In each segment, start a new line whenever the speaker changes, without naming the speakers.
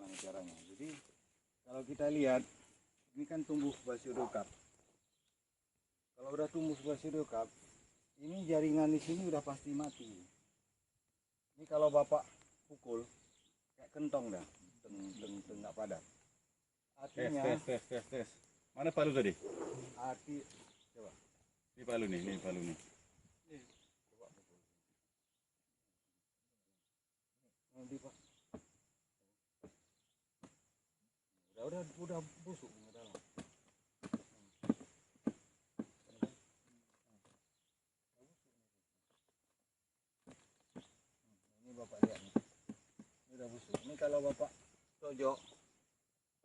bagaimana caranya. Jadi kalau kita lihat ini kan tumbuh Basidiocap. Kalau udah tumbuh Basidiocap, ini jaringan di sini udah pasti mati. Ini kalau bapak pukul kayak kentong dah, nggak padat. Artinya
tes. Mana palu tadi?
arti coba.
Ini palu nih, ini palu nih.
Coba pukul. Nanti pak. Udah busuk di dalam. Ini bapak lihat nih. Ini udah busuk. Ini kalau bapak tojok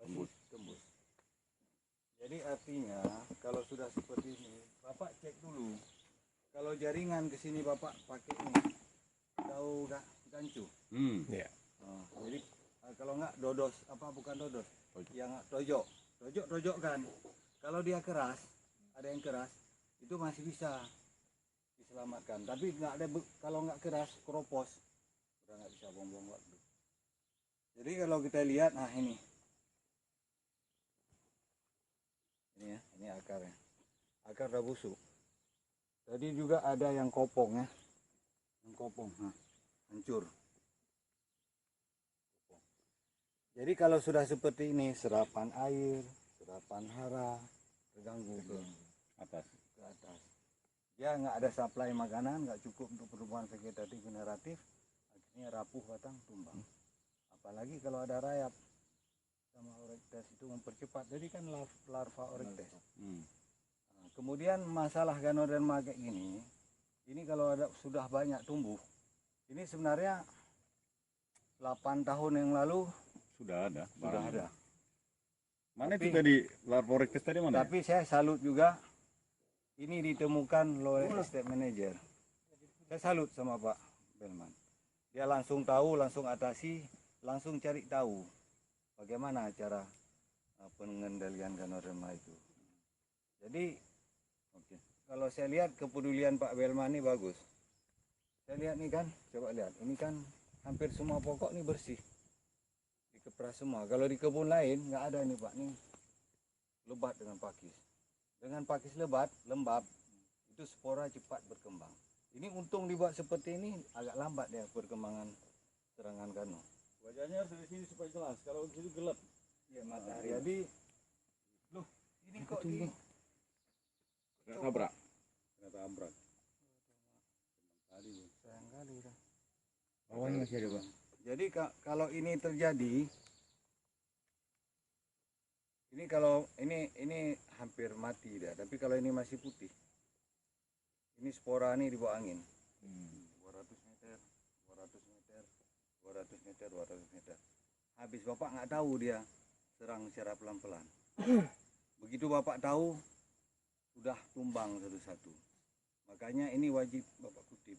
tembus. Jadi artinya kalau sudah seperti ini, bapak cek dulu. Kalau jaringan ke sini bapak pakai ini, tahu gak gancu?
Ya.
Nah, jadi kalau nggak dodos, bukan dodos, yang tojok kan. Kalau dia keras, ada yang keras, itu masih bisa diselamatkan. Tapi nggak ada, kalau nggak keras, keropos, udah nggak bisa buang-buang waktu. Jadi kalau kita lihat, nah ini ya, ini akarnya. Akar udah busuk. Tadi juga ada yang kopong ya, nah, hancur. Jadi kalau sudah seperti ini, serapan air, serapan hara terganggu ke
Atas.
Dia nggak ada suplai makanan, nggak cukup untuk perubahan vegetatif generatif, akhirnya rapuh batang tumbang. Apalagi kalau ada rayap sama Oryctes itu mempercepat, jadi kan larva Oryctes. Nah, kemudian masalah Ganoderma kayak gini, ini kalau sudah banyak tumbuh, ini sebenarnya 8 tahun yang lalu
Sudah ada. Mana
Tapi-
itu tadi larva Oryctes tadi mana?
Tapi saya salut juga, ini ditemukan oleh estate manager. Saya salut sama Pak Belman. Dia langsung tahu, langsung atasi, langsung cari tahu bagaimana cara pengendalian Ganoderma itu. Jadi kalau saya lihat kepedulian Pak Belman ini bagus. Saya lihat nih kan, coba lihat, ini kan hampir semua pokok ini bersih, dikepras semua. Kalau di kebun lain nggak ada nih Pak, nih lebat dengan pakis. Dengan pakis lembab, itu spora cepat berkembang. Ini untung dibuat seperti ini, agak lambat ya perkembangan serangan Gano.
Wajahnya harus dari sini supaya jelas. Kalau di situ gelap.
Ya matahari. Jadi, loh, ini kok di
Kena tabrak.
sayang kali dah.
Bawahnya masih ada, Pak.
Jadi kalau ini terjadi, ini kalau ini hampir mati dah. Tapi kalau ini masih putih, ini spora ini di bawah angin. 200 meter, 200 meter, 200 meter, 200 meter. Habis bapak nggak tahu dia serang secara pelan-pelan. Begitu bapak tahu, sudah tumbang satu-satu. Makanya ini wajib bapak kutip.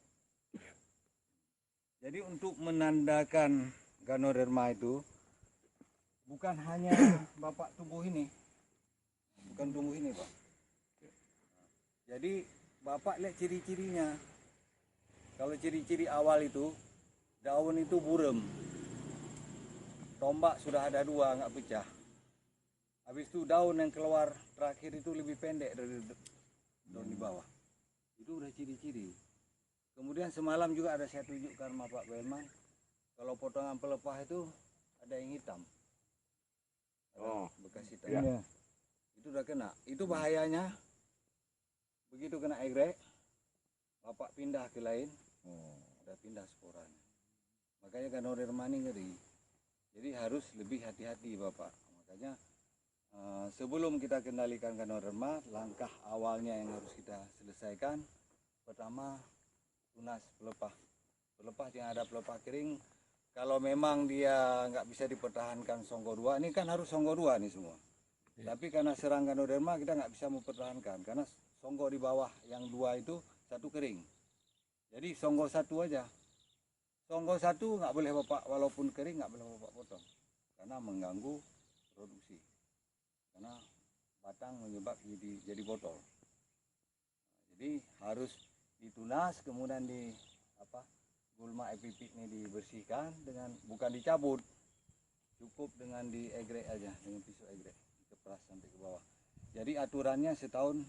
Jadi untuk menandakan Ganoderma itu bukan hanya bapak tumbuh ini, bukan tumbuh ini pak. Jadi bapak lihat ciri-cirinya. Kalau ciri-ciri awal itu daun itu burem, tombak sudah ada 2 nggak pecah. Habis itu daun yang keluar terakhir itu lebih pendek dari daun di bawah. Itu udah ciri-ciri. Kemudian semalam juga ada saya tunjukkan sama Pak Belman, kalau potongan pelepah itu ada yang hitam. Ada bekas hitam.
Ya.
Itu udah kena. Itu bahayanya. Begitu kena egrek, bapak pindah ke lain, udah pindah sporanya. Makanya Ganoderma ini ngeri. Jadi harus lebih hati-hati bapak. Makanya sebelum kita kendalikan Ganoderma, langkah awalnya yang harus kita selesaikan, pertama tunas pelepah. Pelepah yang ada pelepah kering, kalau memang dia nggak bisa dipertahankan Songgo 2, ini kan harus Songgo 2 nih semua. Ya. Tapi karena serang Ganoderma kita nggak bisa mempertahankan, karena Songgo di bawah yang 2 itu satu kering. Jadi Songgo 1 aja. Songgo 1 nggak boleh bapak, walaupun kering nggak boleh bapak potong, karena mengganggu produksi. Karena batang menyebab jadi botol. Jadi harus ditunas, kemudian gulma epipit ini dibersihkan dengan, bukan dicabut, cukup dengan diegrek aja dengan pisau egrek, dikepras sampai ke bawah. Jadi aturannya setahun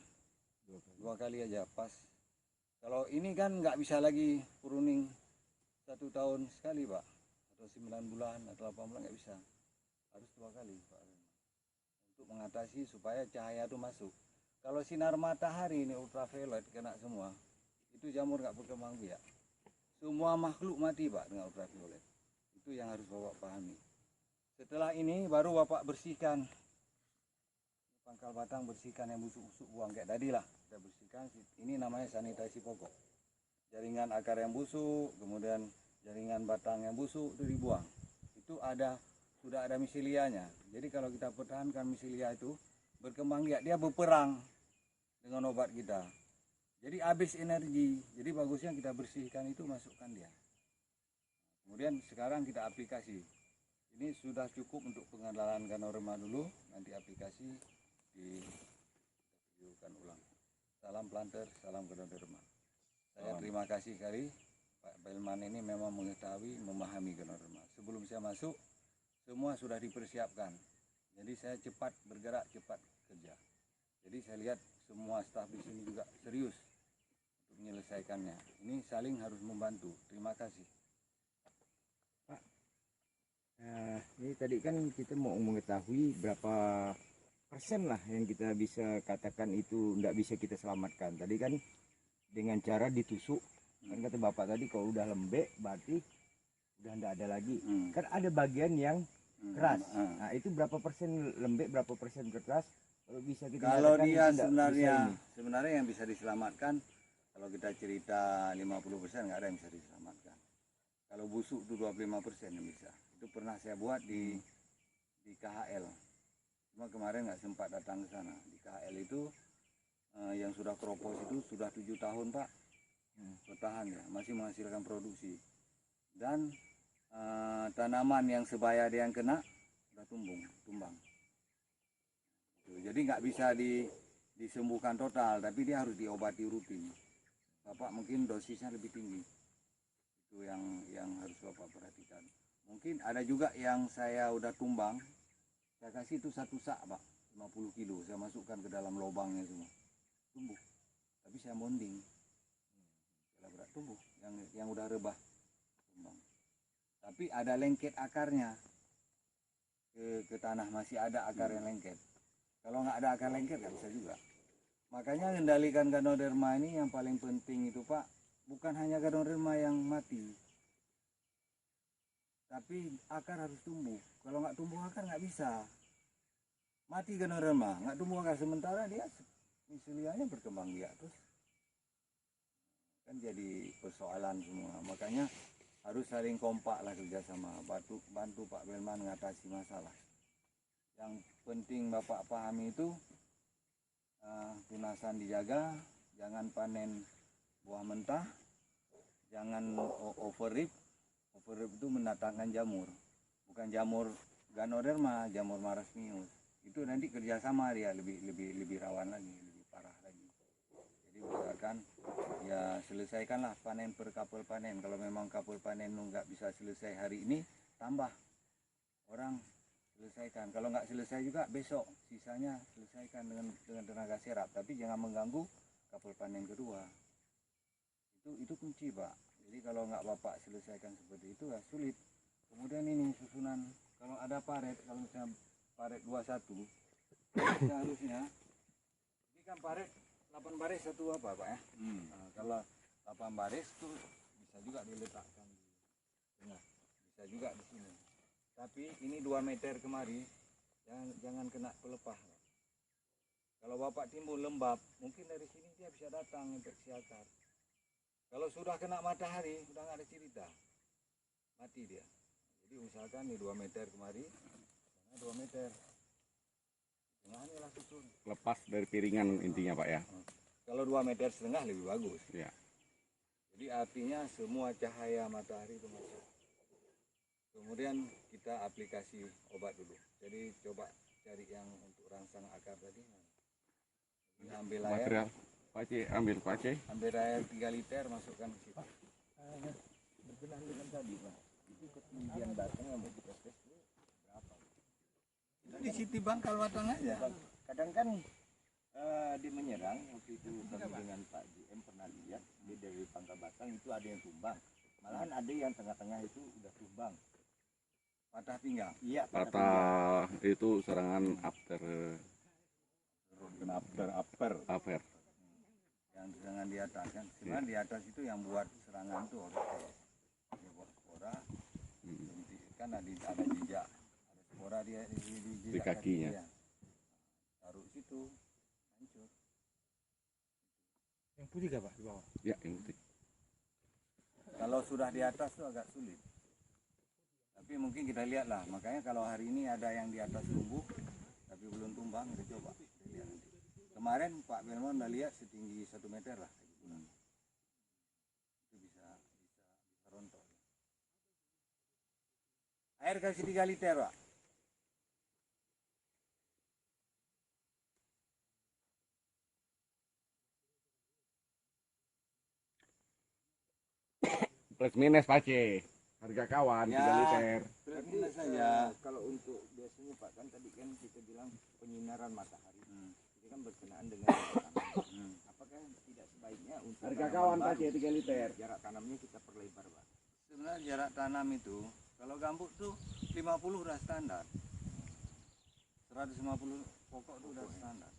2 kali aja pas. Kalau ini kan nggak bisa lagi pruning 1 tahun sekali Pak, atau 9 bulan atau 8 bulan nggak bisa, harus 2 kali Pak, untuk mengatasi supaya cahaya itu masuk. Kalau sinar matahari ini ultraviolet kena semua, itu jamur nggak berkembang biak. Semua makhluk mati Pak dengan ultraviolet. Itu yang harus Bapak pahami. Setelah ini baru Bapak bersihkan pangkal batang, bersihkan yang busuk-busuk, buang kayak tadi lah. Kita bersihkan. Ini namanya sanitasi pokok. Jaringan akar yang busuk, kemudian jaringan batang yang busuk itu dibuang. Itu sudah ada miselianya. Jadi kalau kita pertahankan miselia itu berkembang biak, dia berperang dengan obat kita. Jadi habis energi. Jadi bagusnya kita bersihkan itu, masukkan dia. Kemudian sekarang kita aplikasi. Ini sudah cukup untuk pengenalan ganoderma dulu, nanti aplikasi ditunjukkan ulang. Salam planter, salam ganoderma. Saya terima kasih sekali Pak Belman ini memang mengetahui, memahami ganoderma. Sebelum saya masuk, semua sudah dipersiapkan. Jadi saya cepat bergerak, cepat kerja. Jadi saya lihat semua staf di sini juga serius untuk menyelesaikannya. Ini saling harus membantu. Terima kasih.
Pak, ini tadi kan kita mau mengetahui berapa persen lah yang kita bisa katakan itu nggak bisa kita selamatkan. Tadi kan dengan cara ditusuk, kan kata Bapak tadi kalau udah lembek berarti udah nggak ada lagi. Kan ada bagian yang keras. Nah itu berapa persen lembek, berapa persen keras? Kalau bisa kita
Kalau
katakan
dia
itu nggak bisa ini.
sebenarnya yang bisa diselamatkan, kalau kita cerita 50% nggak ada yang bisa diselamatkan. Kalau busuk itu 25% yang bisa. Itu pernah saya buat di KHL. Cuma kemarin nggak sempat datang ke sana. Di KHL itu yang sudah kropos itu sudah 7 tahun Pak, bertahan ya, masih menghasilkan produksi. Dan tanaman yang sebaya dia yang kena sudah tumbang. Jadi nggak bisa disembuhkan total, tapi dia harus diobati rutin. Bapak mungkin dosisnya lebih tinggi. Itu yang harus Bapak perhatikan. Mungkin ada juga yang saya udah tumbang, saya kasih itu 1 sak Pak, 50 kilo, saya masukkan ke dalam lubangnya semua. Tumbuh. Tapi saya bonding. Kalau berat tumbuh, yang udah rebah tumbang. Tapi ada lengket akarnya ke tanah, masih ada akar yang lengket. Kalau nggak ada akar lengket nggak bisa juga. Makanya mengendalikan ganoderma ini yang paling penting itu Pak, bukan hanya ganoderma yang mati, tapi akar harus tumbuh. Kalau nggak tumbuh akar nggak bisa. Mati ganoderma, nggak tumbuh akar, sementara dia miselianya berkembang biak terus. Kan jadi persoalan semua. Makanya harus saling kompak lah kerjasama, bantu Pak Belman mengatasi masalah. Yang penting Bapak pahami itu tunasan dijaga, jangan panen buah mentah, jangan overrip. Overrip itu mendatangkan jamur, bukan jamur ganoderma, jamur marasmius. Itu nanti kerjasama dia lebih rawan lagi, lebih parah lagi. Jadi usahakan ya selesaikanlah panen per kapal panen. Kalau memang kapal panen nggak bisa selesai hari ini, tambah orang selesaikan. Kalau nggak selesai juga besok sisanya selesaikan dengan tenaga serap, tapi jangan mengganggu kapal panen kedua. Itu kunci Pak. Jadi kalau nggak Bapak selesaikan seperti itu ya sulit. Kemudian ini susunan, kalau ada paret, kalau misalnya paret 21 seharusnya ini kan paret 8 baris satu apa Pak ya. Nah, kalau 8 baris itu bisa juga diletakkan di tengah, bisa juga di sini. Tapi ini 2 meter kemari, jangan kena pelepah. Kalau Bapak timbul lembab, mungkin dari sini dia bisa datang infeksi akar. Kalau sudah kena matahari, sudah nggak ada cerita, mati dia. Jadi usahakan nih 2 meter kemari, sana 2 meter. Tengahnya lah susun.
Lepas dari piringan intinya Pak ya.
Kalau 2,5 meter lebih bagus.
Ya.
Jadi artinya semua cahaya matahari itu masuk. Kemudian kita aplikasi obat dulu. Jadi coba cari yang untuk rangsang akar tadi. Ambil air.
Material. Pak Aceh, ambil Pak Aceh.
Ambil air 3 liter, masukkan ke situ.
Berkenaan dengan tadi Pak, itu ketinggian batangnya mau kita tes dulu berapa?
di bangkal batang aja.
Kadang kan dia menyerang waktu itu kami dengan Pak JM pernah lihat dia dari pangkal batang itu ada yang tumbang, malahan ada yang tengah-tengah itu udah tumbang,
Patah pinggang.
iya
Patah itu serangan after after.
Yang serangan di atas kan. Cuma di atas itu yang buat serangan tuh dia buat spora. Kan ada jejak, ada spora dia
Di kakinya.
dia. Taruh situ, hancur.
Yang putih kah Pak di bawah?
Ya, yang putih.
Kalau sudah di atas tuh agak sulit. Tapi mungkin kita lihat lah. Makanya kalau hari ini ada yang di atas tumbuh, tapi belum tumbang, kita coba. Kita lihat nanti. Kemarin Pak Belmon udah lihat setinggi 1 meter lah. Itu bisa rontok. Air kasih 3 liter Pak.
Plus minus Pak C. Harga kawan
Ya.
3 liter.
Berarti saja.
kalau untuk biasanya Pak kan tadi kan kita bilang penyinaran matahari itu kan berkenaan dengan jarak tanam. Apakah tidak sebaiknya untuk
Harga
tanaman
kawan Pak
baru,
C 3 liter.
jarak tanamnya kita perlebar Pak?
Sebenarnya jarak tanam itu, kalau gambut tuh 50 udah standar. 150 pokok tuh udah standar.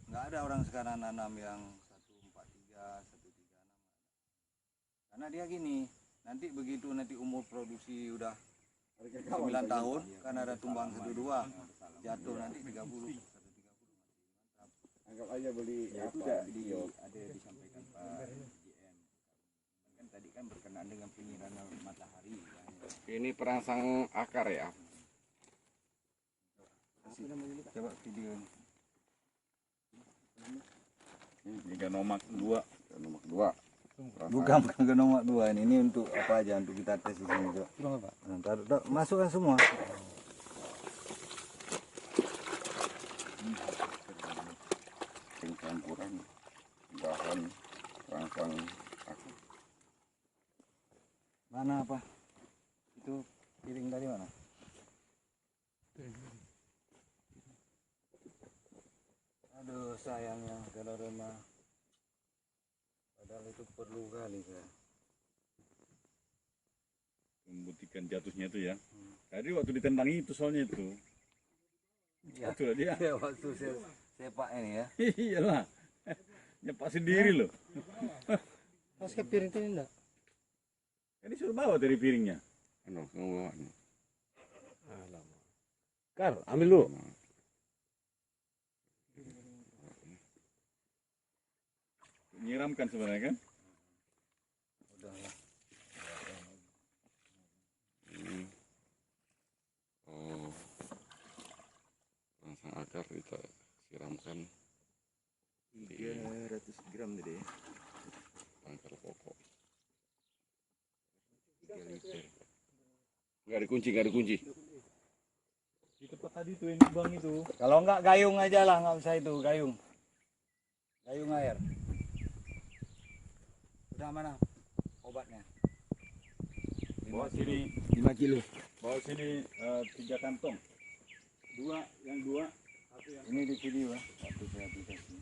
Nggak ada orang sekarang nanam yang 143, 136. Karena dia gini, nanti begitu nanti umur produksi udah 9 tahun, kan ada tumbang 1-2, jatuh nanti 30.
Anggap aja beli
Ya, itu
apa?
ada disampaikan Pak JM. Kan tadi kan berkenaan dengan penyiraman matahari.
Ini perangsang akar ya.
Coba video ini.
Ini nomor 2. Nomor 2.
Bukan ke nomor 2 ini untuk apa aja, untuk kita tes di sini Cok.
Kurang Pak?
Nah, masukkan semua.
Campuran bahan perangsang akar.
Mana apa? Itu piring dari mana? Aduh sayangnya kalau rumah. Padahal itu perlu kali saya.
Membuktikan jatuhnya itu ya. Tadi waktu ditendangi itu soalnya itu.
Ya,
Betul dia.
ya waktu saya sepak ini ya.
Iyalah. Nyepak sendiri loh.
Pas ke piring itu enggak?
Ini suruh bawa dari piringnya.
Anu, kamu anu.
Alamak. Kar, ambil dulu.
Nyiramkan sebenarnya kan.
Udah ya.
Ini. Oh. Perangsang akar kita siramkan
300 gram tadi ya.
pangkal pokok. 3 liter. Enggak dikunci.
Di tempat tadi tuh yang lubang itu.
Kalau enggak gayung aja lah, nggak usah itu gayung. Gayung air. Udah mana obatnya?
Bawa sini,
5 kilo.
bawa sini 3 kantong. 2, yang 2, 1 yang
Ini di video ya, waktu saya aplikasi.